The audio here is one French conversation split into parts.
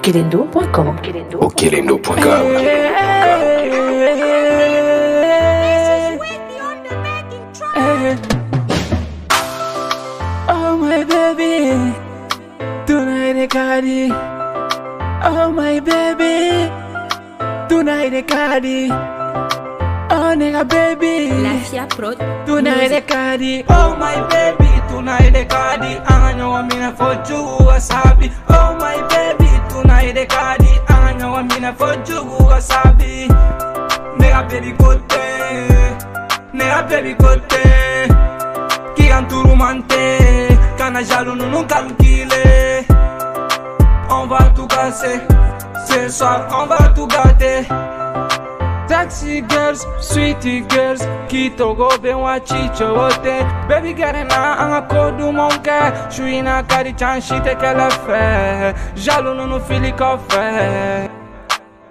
Okelendo.com. Okelendo.com. Oh my baby, tonight they carry. Oh my baby, tonight they carry. Oh nigga baby, Lafia Prod. tonight they carry. Oh my baby, tonight they carry. I know I'm in for you, wasabi. Oh my baby, tonight they carry. I know I'm in for you, wasabi. Nigga baby kote, nigga baby kote. Qui entourmenté, kana jaloux nous nous calculer. On va tout casser, ce soir on va tout gâter. Taxi girls, sweetie girls, Kito go ben wa chicho wote. Baby girl na anga kodu monke, suis na kari chanchite qu'elle fait. Jaloux nous nous fili coffre.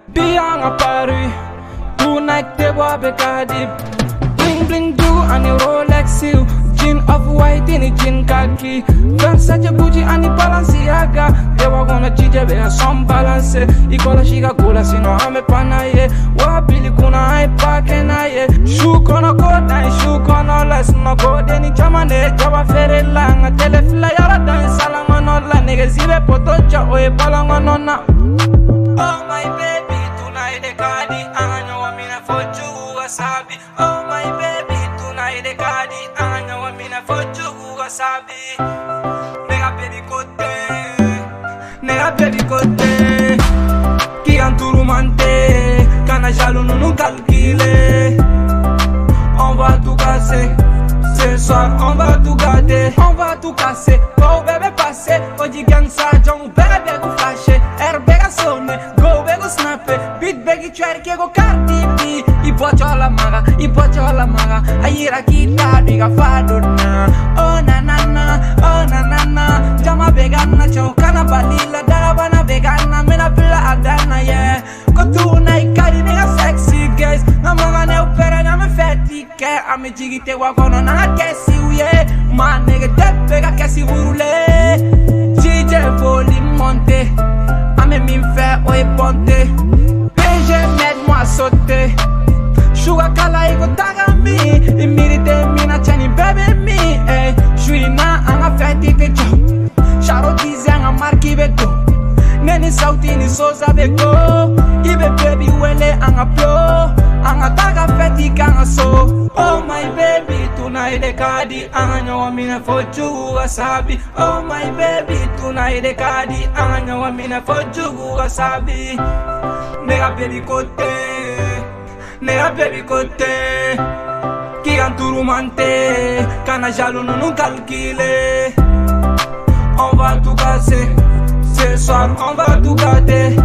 Bien à Paris, tonight te bois bekadi. Bling bling do ani Rolex you. Jean of white in jean khaki, Versace Gucci ani Balenciaga. They were gonna chije be some balance. Ikola shiga kula sino ame panaye. Wabili kuna hai pake naye. Shoe kono kota, shoe kono less. No go deni chamane, jaba fere langa. Telefila yara dan salanga no la. Nigga zibe potocha oye balanga no na. Oh my baby, tonight they cardi. I know I'm in for you, wasabi. Oh my baby, tonight they cardi. I know I'm in for you, wasabi. Nigga baby kote, nigga baby kote. Qui entourmenté, kana jaloux nous nous calculer. On va tout casser, ce soir on va tout gâter. On va tout casser, go bébé passer. Oggi gang sa John bébé go flashe. Bega sonne, go bego snappe. Beat begi cerchi go Cardi B. I pocio alla maga, ayira kita diga faduna. Oh na na na, oh na na na. Jama vegana ciao kana balila darabana vegana mena pilla adana yeah. Go tu na ikari nigga sexy guys. Namaga ne opera na me fetti che ame jigite wa kono na kesi uye. Ma nigga de vega kesi vurule. Jije voli monte. Ame min fait oye ponte. PG m'aide-moi à sauter. Sugar kala ego taga mi. Imirite mina chani baby mi. J'suis na anga feti te jo. Sharo dizi anga marki beto. Neni sauti ni soza beko. Ibe baby wele anga flow. Anga taga feti kanga so. Oh my baby, tonight they cardi. Anga nyawa mina for you, wasabi. Oh my baby, tonight they cardi. Anga nyawa mina for you, wasabi. Nigga baby kote, nigga baby kote. Qui entourmenté, kana jaloux nous nous calculer. On va tout casser, ce soir on va tout gâter.